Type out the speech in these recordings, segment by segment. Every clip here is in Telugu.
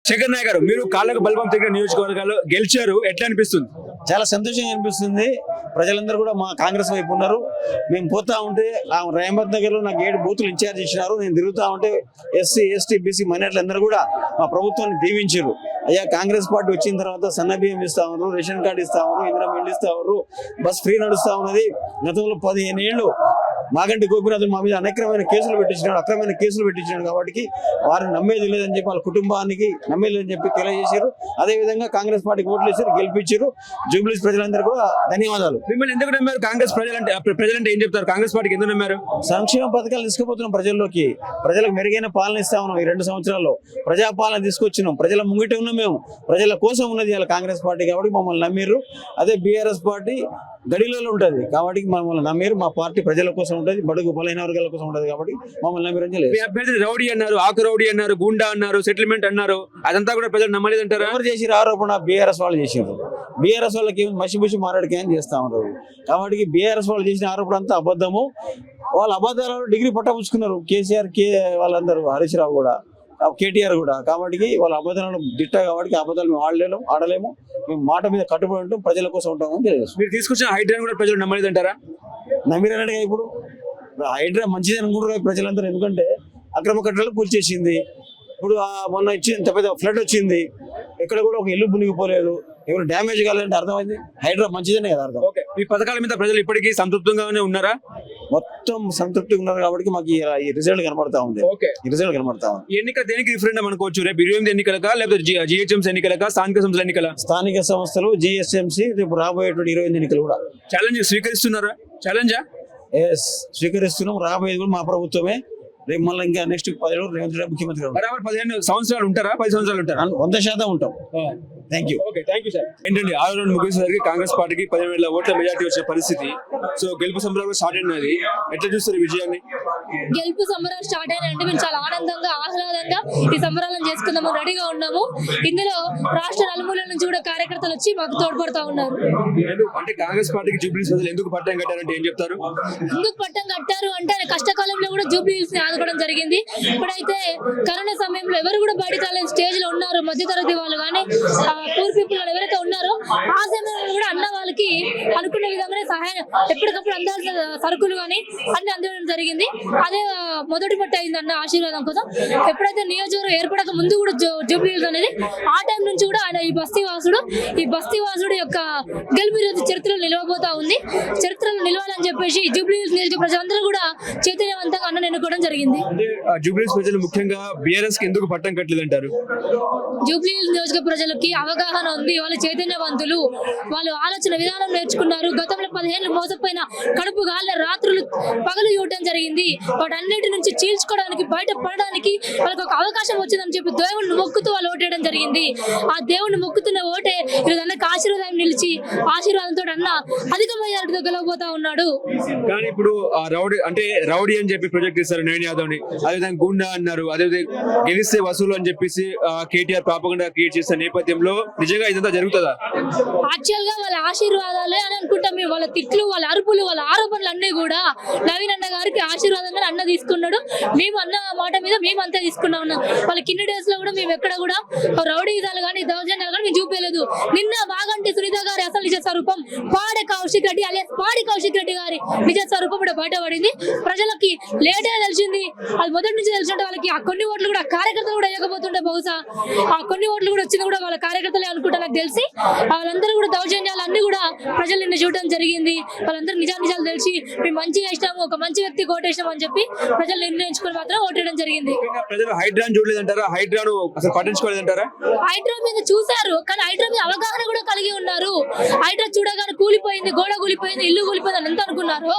శేఖర్ నాయక్ గారు, మీరు కాళ్ళకు బల్బం దగ్గర నియోజకవర్గాలు గెలిచారు, ఎట్లా అనిపిస్తుంది? చాలా సంతోషంగా అనిపిస్తుంది. ప్రజలందరూ కూడా మా కాంగ్రెస్ వైపు ఉన్నారు. మేము పోతా ఉంటే రహమత్ నగర్ లో నాకు 7 బూతులు ఇన్ఛార్జ్ ఇచ్చినారు. నేను తిరుగుతా ఉంటే ఎస్సీ ఎస్టీ బీసీ మైనార్టీలు అందరూ కూడా మా ప్రభుత్వాన్ని దీవించారు. అయ్యా కాంగ్రెస్ పార్టీ వచ్చిన తర్వాత సన్న బియ్యం ఇస్తా ఉన్నారు, రేషన్ కార్డు ఇస్తా ఉన్నారు, ఇందిరా మిల్లు ఇస్తా ఉన్నారు, బస్ ఫ్రీ నడుస్తా ఉన్నది. గతంలో 15 ఏళ్ళు మాగంటి గోపినాథులు మా మీద అనేకమైన కేసులు పెట్టించినాడు, అక్రమైన కేసులు పెట్టించినాడు. కాబట్టి వారిని నమ్మేది లేదని చెప్పి వాళ్ళ కుటుంబానికి నమ్మేది లేదని చెప్పి తెలియజేశారు. అదేవిధంగా కాంగ్రెస్ పార్టీకి ఓట్లు వేసారు, గెలిపించారు. జూబ్లీస్ ప్రజలందరూ కూడా ధన్యవాదాలు. మిమ్మల్ని ఎందుకు నమ్మారు? కాంగ్రెస్ ప్రజలంటే ఏం చెప్తారు? కాంగ్రెస్ పార్టీకి ఎందుకు నమ్మారు? సంక్షేమ పథకాలు తీసుకుపోతున్నాం ప్రజల్లోకి, ప్రజలకు మెరుగైన పాలన ఇస్తా ఉన్నాం. ఈ 2 సంవత్సరాల్లో ప్రజాపాలన తీసుకొచ్చినాం. ప్రజల ముంగిట ఉన్నాం, మేము ప్రజల కోసం ఉన్నది ఇలా కాంగ్రెస్ పార్టీ. కాబట్టి మమ్మల్ని నమ్మిర్రు. అదే బీఆర్ఎస్ పార్టీ గడిలలో ఉంటుంది కాబట్టి మమ్మల్ని నమ్మిరు. మా పార్టీ ప్రజల కోసం ఉంటుంది, బడుగు బలైన వర్గాల కోసం ఉంటుంది కాబట్టి మమ్మల్ని నమ్మిరని లేదు. మీ అభ్యర్థి రౌడీ అన్నారు, ఆకు రౌడీ అన్నారు, గుండా అన్నారు, సెటిల్మెంట్ అన్నారు, అదంతా కూడా ప్రజలు నమ్మలేదంటారా? ఎవరు చేసిన ఆరోపణ? బీఆర్ఎస్ వాళ్ళు చేసారు. బీఆర్ఎస్ వాళ్ళకి మసిబుసి మాట్లాడికేం చేస్తా ఉంటారు. కాబట్టి బీఆర్ఎస్ వాళ్ళు చేసిన ఆరోపణ అంతా అబద్ధము. వాళ్ళ అబద్ధాలలో డిగ్రీ పట్టపుచ్చుకున్నారు. కేసీఆర్ వాళ్ళందరూ, హరీష్ రావు కూడా, కేటీఆర్ కూడా. కాబట్టి వాళ్ళ అబద్ధాలను దిట్ట కాబట్టి అబద్ధాలు మేము ఆడలేము. మేము మాట మీద కట్టుబడి ఉంటాం, ప్రజల కోసం ఉంటామని తెలియదు. మీరు తీసుకొచ్చిన హైడ్రా కూడా ప్రజలు నమ్మలేదంటారా? నమ్మిరన్నట్టుగా ఇప్పుడు హైడ్రా మంచిది అనుకుంటారు ప్రజలందరూ. ఎందుకంటే అక్రమ కట్టడాలు కూల్చేసింది. ఇప్పుడు మొన్న ఇంత పెద్ద ఫ్లడ్ వచ్చింది, ఎక్కడ కూడా ఒక ఇల్లు మునిగిపోలేదు, ఎవరు డ్యామేజ్ కాలేదంటే అర్థమైంది హైడ్రా మంచిదనే కదా అర్థం. ఈ పథకాల మీద ప్రజలు ఇప్పటికీ సంతృప్తంగానే ఉన్నారా? మొత్తం సంతృప్తిగా ఉన్నారు కాబట్టి మాకు ఈ రిజల్ట్ కనబడతా ఉంది. ఈ రిజల్ట్ కనబడతా ఉంది. ఈ ఎన్నిక దేనికి రిఫరెండం అనుకోవచ్చు? రేపు 28 ఎన్నికలకా, లేకపోతే జిహెచ్ఎంసీ ఎన్నికలకా, స్థానిక సంస్థల ఎన్నికల? స్థానిక సంస్థలు, జిహెచ్ఎంసీ, రేపు రాబోయేటువంటి 28 ఎన్నికలు కూడా. ఛాలెంజ్ స్వీకరిస్తున్నారా? ఛాలెంజా? స్వీకరిస్తున్నాం. రాబోయేది కూడా మా ప్రభుత్వమే. రేపు మళ్ళీ ఇంకా నెక్స్ట్ 10 ఏళ్ళు రేవంత్ రెడ్డి ముఖ్యమంత్రి. 15 సంవత్సరాలు ఉంటారా? 10 సంవత్సరాలు ఉంటారా? 100% ఉంటాం. Thank you. ఏంటండి, 6 రౌండ్ ముగిసేసరికి కాంగ్రెస్ పార్టీకి 10,000 ఓట్ల మెజార్టీ వచ్చే పరిస్థితి. సో గెలుపు సంబరాలు స్టార్ట్ అయినది, ఎట్లా చూస్తారు విజయాన్ని? గెలుపు సంబరాలు స్టార్ట్ అయినంటే మేము చాలా ఆనందంగా ఆహ్లాదంగా ఈ సంబరాలను చేసుకుందాము రెడీగా ఉన్నాము. ఇందులో రాష్ట్ర నలుమూలల నుంచి కూడా కార్యకర్తలు వచ్చి మాకు తోడ్పడుతూ ఉన్నారు. అంటే కాంగ్రెస్ పార్టీకి జూబ్లీస్ ప్రజలు ఎందుకు పట్టం కట్టారంటే ఏం చెప్తారు? ఎందుకు పట్టం కట్టారు అంటే కష్టకాలంలో కూడా జూబ్లీస్ ని ఆదుకోవడం జరిగింది. ఇప్పుడైతే కరోనా సమయంలో ఎవరు కూడా బయట రాలేని స్టేజ్ లో ఉన్నారు, మధ్యతరగతి వాళ్ళు కానీ పూర్ పీపుల్ ఎవరైతే ఉన్నారో ఆ సమయంలో కూడా అన్న వాళ్ళకి అనుకున్న విధంగానే సహాయం ఎప్పటికప్పుడు అందాల్సిన సరుకులు కానీ అన్ని అందడం జరిగింది. అదే మొదటి పట్టు అయింది అన్న ఆశీర్వాదం కోసం. ఎప్పుడైతే నియోజకవర్గం ఏర్పడక ముందు కూడా జూబ్లీస్ అనేది ఆ టైం నుంచి కూడా ఆయన ఈ బస్తీవాసుడు యొక్క గెలుపు చరిత్రలో నిలవబోతా ఉంది. చరిత్రలో నిలవాలని చెప్పేసి జూబ్లీస్ నియోజక ప్రజలందరూ కూడా చైతన్యవంతంగా అన్న ఎన్నుకోవడం జరిగింది. జూబ్లీస్ ప్రజలు ముఖ్యంగా బీఆర్ఎస్ కి ఎందుకు పట్టం కట్టలేదంటారు? జూబ్లీస్ నియోజక ప్రజలకి అవగాహన ఉంది, వాళ్ళు చైతన్యవంతులు, వాళ్ళు ఆలోచన విధానం నేర్చుకున్నారు. గతంలో 10 ఏళ్ళు మోసపోయిన కడుపు గాలి రాత్రులు పగలు ఇవ్వడం జరిగింది. వాటన్నిటి నుంచి చీల్చుకోవడానికి, బయట పడడానికి వాళ్ళకి ఒక అవకాశం వచ్చిందని చెప్పి దేవుడిని మొక్కుతూ వాళ్ళు ఓటేయడం జరిగింది. ఆ దేవుడిని మొక్కుతున్న ఓటే ఈరోజు అన్నకి ఆశీర్వాదం నిలిచి ఆశీర్వాదంతో అన్న అధిక మెజారిటీతో గెలవబోతా ఉన్నాడు. కానీ ఇప్పుడు రౌడీ అని చెప్పి ప్రొజెక్ట్ చేస్తారు నవీన్ యాదవ్ ని, అదేవిధంగా గుండా అన్నారు, అదేవిధంగా గెలిస్తే వసూలు అని చెప్పేసి కేటీఆర్ ప్రాపగండా క్రియేట్ చేసిన నేపథ్యంలో నిజంగా ఇదంతా జరుగుతుందా? యాక్చువల్ గా వాళ్ళ ఆశీర్వాదాలే అని అనుకుంటాం మేము. వాళ్ళ తిట్లు, వాళ్ళ అరుపులు, వాళ్ళ ఆరోపణలు అన్ని కూడా నవీన్ అన్న గారికి ఆశీర్వాదంగా అన్న తీసుకున్నాడు. మేము అన్న మాట మీద మేము అంతా తీసుకున్నా ఉన్నాం. వాళ్ళ కిన్ని డేస్ లో కూడా మేము ఎక్కడ కూడా రౌడీజాలు కానీ దౌర్జన్యాలు కానీ మేము చూపలేదు. నిన్న మాగంటి సునీత గారి అసలు నిజ స్వరూపం పాడి కౌశిక్ రెడ్డి గారి నిజ స్వరూపం కూడా బయటపడింది. ప్రజలకి లేటే తెలిసింది. అది మొదటి నుంచి తెలిసింటే వాళ్ళకి ఆ కొన్ని ఓట్లు కూడా కార్యకర్తలు కూడా వేయకపోతుంటే బహుశా ఆ కొన్ని ఓట్లు కూడా వచ్చింది కూడా వాళ్ళ కార్యకర్తలే అనుకుంటా నాకు తెలిసి. వాళ్ళందరూ కూడా దౌర్జన్యాలు అన్ని కూడా ప్రజలు నిన్న చూడడం జరిగింది. వాళ్ళందరూ నిజాలు తెలిసి మేము మంచి చేసినాము, ఒక మంచి వ్యక్తి ఓటేసినాం అని చెప్పి ప్రజలు నిర్ణయించుకుని మాత్రం ఓటేయడం జరిగింది. ప్రజలు హైడ్రాన్ చూడలేదంటారా? హైడ్రాను అసలు పట్టించుకోలేదంటారా? హైడ్రా మీద చూసారు కానీ హైడ్రా మీద అవగాహన కూడా కలిగి ఉన్నారు. హైడ్రా చూడగానే కూలిపోయింది, గోడ కూలిపోయింది, ఇల్లు కూలిపోయింది అని ఎంత అనుకున్నారు.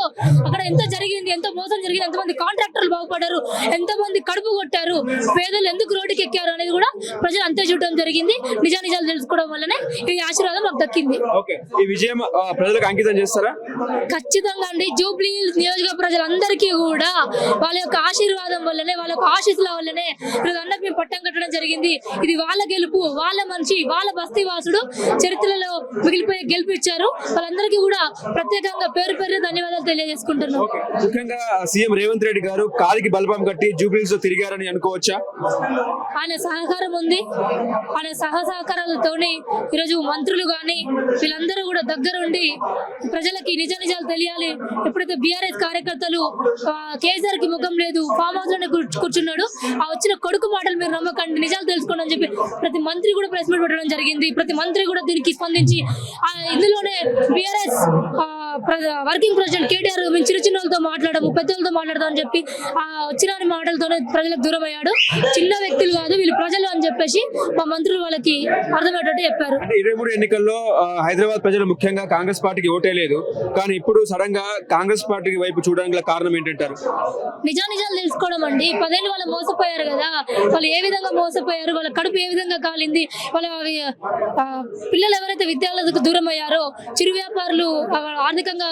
అక్కడ ఎంత జరిగింది, ఎంత మోసం జరిగింది, ఎంతమంది కాంట్రాక్టర్లు బాగుపడ్డారు, ఎంతమంది కడుపు కొట్టారు, పేదలు ఎందుకు రోడ్డుకి ఎక్కారు అనేది కూడా ప్రజలు అంతే చూడడం జరిగింది. నిజాలు నిజాలు తెలుసుకోవడం వల్లనే ఈ ఆశీర్వాదం మాకు దక్కింది. ఓకే, ఈ విజయం ప్రజలకు అంకితం చేస్తారా? ఖచ్చితంగా అండి. జూబ్లీ హిల్స్ నియోజక ప్రజలందరికీ కూడా వాళ్ళ యొక్క ఆశీర్వాదం వల్లనే, వాళ్ళ యొక్క ఆశీస్సుల వల్లనే ఈరోజు అన్నకు మేము పట్టం కట్టడం జరిగింది. ఇది వాళ్ళ గెలుపు, వాళ్ళ మనిషి, వాళ్ళ బస్తీ వాసుడు చరిత్రలో మిగిలిపోయే గెలుపు ఇచ్చారు. వాళ్ళందరికీ కూడా ప్రత్యేకంగా పేరు పేరు ధన్యవాదాలు తెలియజేసుకుంటున్నాం. ముఖ్యంగా సీఎం రేవంత్ రెడ్డి గారు కాలికి బలపం కట్టి జూబ్లీస్ లో తిరిగారని అనుకోవచ్చా? ఆయన సహకారం ఉంది. ఆయన సహకారాలతోనే ఈరోజు మంత్రులు కానీ వీళ్ళందరూ కూడా దగ్గరుండి ప్రజలకి నిజాలు తెలియాలి. ఎప్పుడైతే బీఆర్ఎస్ కార్యకర్తలు కేసీఆర్ కి ముఖం లేదు, ఫామ్ హౌస్ లోనే కూర్చున్నాడు, ఆ వచ్చిన కొడుకు మాటలు మీరు నమ్మకండి, నిజాలు తెలుసుకోండి అని చెప్పి ప్రతి మంత్రి కూడా ప్రెస్ మీట్ పెట్టడం జరిగింది. ప్రతి మంత్రి కూడా దీనికి స్పందించి ఇందులోనే బీఆర్ఎస్ వర్కింగ్ ప్రెసిడెంట్ కేటీఆర్ మేము చిన్న వాళ్ళతో మాట్లాడము, పెద్దలతో మాట్లాడదాం అని చెప్పి వచ్చిన మాటలతోనే ప్రజలకు దూరం అయ్యాడు. చిన్న వ్యక్తులు కాదు వీళ్ళు, ప్రజలు అని చెప్పేసి మా మంత్రులు వాళ్ళకి అర్థమయ్యేటట్టు చెప్పారు. 23 ఎన్నికల్లో హైదరాబాద్ ప్రజలు ముఖ్యంగా కాంగ్రెస్ పార్టీకి ఓటే లేదు, కానీ ఇప్పుడు సడన్ గా కాంగ్రెస్ పార్టీకి వైపు చూడడానికి కారణం ఏంటంటారు? నిజాలు తెలుసుకోవడం అండి. 10 ఏళ్ళు వాళ్ళు మోసపోయారు కదా, వాళ్ళు ఏ విధంగా మోసపోయారు, వాళ్ళ కడుపు ఏ విధంగా కాలింది, వాళ్ళ పిల్లలు ఎవరైతే విద్యాలయాలకు దూరం అయ్యారో, చిరు వ్యాపారులు ఆర్థికంగా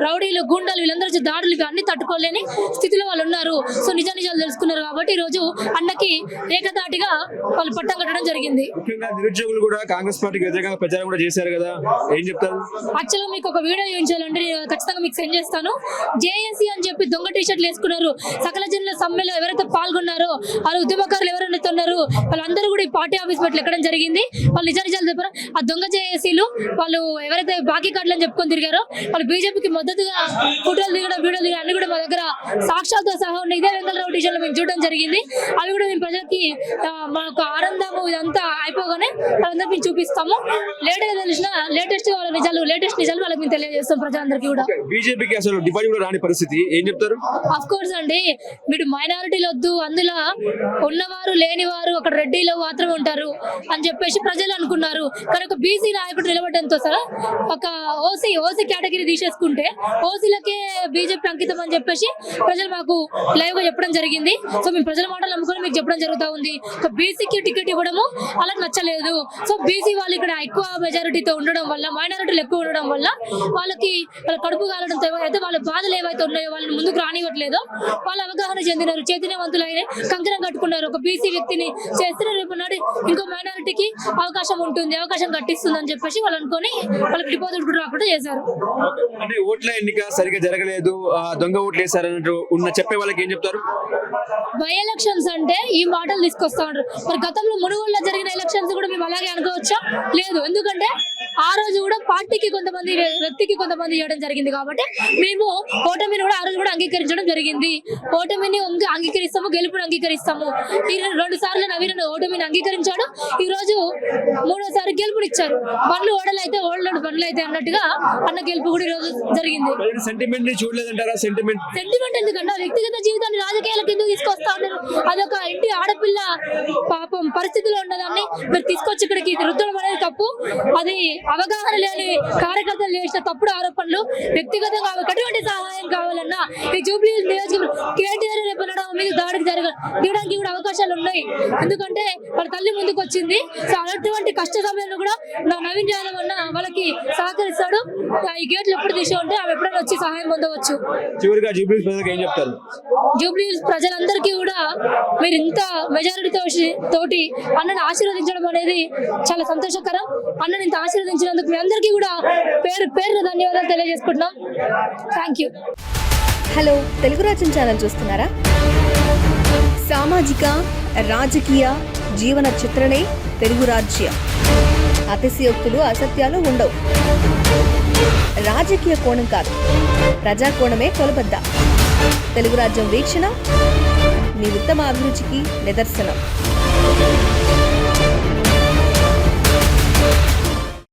రౌడీలు, గుండాలు వీళ్ళందరూ దాడులు అన్ని తట్టుకోలేని స్థితిలో వాళ్ళు ఉన్నారు. సో నిజాలు తెలుసుకున్నారు కాబట్టి ఈ రోజు అన్నకి ఏకతాటిగా వాళ్ళు పట్టం కట్టడం జరిగింది. ముఖ్యంగా నిరుద్యోగులు కూడా కాంగ్రెస్ పార్టీకి వ్యతిరేకంగా ప్రచారం కూడా చేశారు కదా, ఏం చెప్తారు? యాక్చువల్గా మీకు ఒక వీడియో చూపించాలంటే ఖచ్చితంగా మీకు సెండ్ చేస్తాను. జేఏసీ అని చెప్పి దొంగ టీషర్ట్లు వేసుకున్నారు. సకల జనుల సమ్మెలో ఎవరైతే పాల్గొన్నారో వాళ్ళ ఉద్యమకారులు ఎవరైతే ఉన్నారో వాళ్ళందరూ కూడా ఈ పార్టీ ఆఫీస్ పెట్టి ఎక్కడం జరిగింది. వాళ్ళు నిజాలు చెప్పారు. ఆ దొంగ జేఏసీలు వాళ్ళు ఎవరైతే బాకీ కార్డులు అని చెప్పుకొని తిరిగారో వాళ్ళు బీజేపీకి మద్దతుగా ఫోటోలు దిగడం, వీడియోలు దిగడం అన్ని కూడా మా దగ్గర సాక్షాత్తో సహా ఉన్న ఇదే వెంకటరావు టీషర్ట్లు మేము చూడడం జరిగింది. అవి కూడా మేము ప్రజలకి మాకు ఆనందము ఇదంతా అయిపోగానే వాళ్ళందరికీ మేము చూపిస్తాము. లేటెస్ట్ నిజాలు వాళ్ళకి మేము తెలియజేస్తాం ప్రజలందరికీ కూడా. బీజేపీకి అసలు డిపాజిట్ కూడా రాని పరిస్థితి, ఏం చెప్తారు? ఆఫ్ కోర్స్ అండి, మీరు మైనారిటీలు వద్దు, అందులో ఉన్నవారు లేనివారు అక్కడ రెడ్డిలో మాత్రమే ఉంటారు అని చెప్పేసి ప్రజలు అనుకున్నారు. కానీ ఒక బీసీ నాయకుడు నిలబడంతో సార్ ఒక ఓసీ కేటగిరీ తీసేసుకుంటే ఓసీలకే బీజేపీ అంకితం అని చెప్పేసి ప్రజలు మాకు లైవ్ గా చెప్పడం జరిగింది. సో మేము ప్రజల మాటలు నమ్ముకొని మీకు చెప్పడం జరుగుతూ ఉంది. ఒక బీసీకి టికెట్ ఇవ్వడము వాళ్ళకి నచ్చలేదు. సో బీసీ వాళ్ళు ఇక్కడ ఎక్కువ మెజారిటీతో ఉండడం వల్ల, మైనారిటీలు ఎక్కువ ఉండడం వల్ల వాళ్ళ కడుపు కాలడంతో అయితే వాళ్ళ బాధలు ఏవైతే ఉన్నాయో వాళ్ళని ముందుకు రానివ్వట్లేదో వాళ్ళు అవగాహన చెందినారు, చైతన్యవంతులైన కంకణం కట్టుకున్నారు. ఒక బీసీ వ్యక్తిని చేస్తే రేపు నాడు ఇంకో మైనారిటీకి అవకాశం ఉంటుంది, అవకాశం కట్టిస్తుంది అని చెప్పేసి వాళ్ళు అనుకొని వాళ్ళకి డిపాజిట్ కూడా రాకుండా చేశారు. అంటే ఓట్ల ఎన్నిక సరిగ్గా జరగలేదు, దొంగ ఓట్లు వేశారన్నట్టు చెప్పే వాళ్ళకి ఏం చెప్తారు? బై ఎలక్షన్స్ అంటే ఈ మాటలు తీసుకొస్తా ఉంటారు. మరి గతంలో మునుగోడులో జరిగిన ఎలక్షన్స్ కూడా మేము అలాగే అనుకోవచ్చా? లేదు. ఎందుకంటే ఆ రోజు కూడా పార్టీకి కొంతమంది, వ్యక్తికి కొంతమంది చేయడం జరిగింది కాబట్టి మేము ఓటమిని కూడా ఆ రోజు కూడా అంగీకరించడం జరిగింది. ఓటమిని అంగీకరిస్తాము, గెలుపుని అంగీకరిస్తాము. ఈ 2 సార్లు నవీన్ ఓటమిని అంగీకరించాడు, ఈ రోజు 3వసారి గెలుపునిచ్చారు. బండ్లు ఓడలైతే ఓడలేడు బండ్లు అయితే అన్నట్టుగా అన్న గెలుపు కూడా ఈ రోజు జరిగింది. సెంటిమెంట్ చూడలేదంటారా? సెంటిమెంట్ ఎందుకంటే వ్యక్తిగత జీవితాన్ని రాజకీయాలకు ఎందుకు తీసుకొస్తా ఉన్నారు? అదొక ఇంటి ఆడపిల్ల పాపం పరిస్థితిలో ఉన్నదాన్ని మీరు తీసుకొచ్చి ఇక్కడికి రుద్దడం అనేది తప్పు. అది అవగాహన లేని కార్యకర్తలు చేసిన తప్పుడు ఆరోపణలు. వ్యక్తిగతంగా ఎటువంటి సహాయం కావాలన్నా ఈ జూబ్లీ నియోజకవర్గం కేటీఆర్ రేపు మీద దాడికి దిగడానికి కూడా అవకాశాలు ఉన్నాయి. ఎందుకంటే వాళ్ళ తల్లి ముందుకు వచ్చింది. సో అలాంటి కష్ట సమయంలో కూడా నవీన్ యాదవ్ అన్న వాళ్ళకి సహకరిస్తాడు. ఈ గేట్లు ఎప్పుడు తీసి ఉంటే అవి ఎప్పుడైనా వచ్చి సహాయం పొందవచ్చు. చివరిగా జూబ్లీ ప్రజలకు ఏం చెప్తారు? జూబ్లీ ప్రజలందరికీ కూడా మీరు ఇంత మెజారిటీతో తోటి అన్నని ఆశీర్వదించడం అనేది చాలా సంతోషకరం. అన్నని ఇంత ఆశీర్వదించినందుకు మీ అందరికీ కూడా పేరు ధన్యవాదాలు తెలియజేసుకుంటున్నాం. Thank you. హలో, తెలుగు రాజ్యం ఛానల్ చూస్తున్నారా? సామాజిక, రాజకీయ, జీవన చిత్రణే తెలుగు రాజ్యం. అతిశయోక్తులు, అసత్యాలు ఉండవు. రాజకీయ కోణం కాదు, ప్రజా కోణమే కొలబద్ద. తెలుగు రాజ్యం వీక్షణ మీ ఉత్తమ అభిరుచికి నిదర్శనం.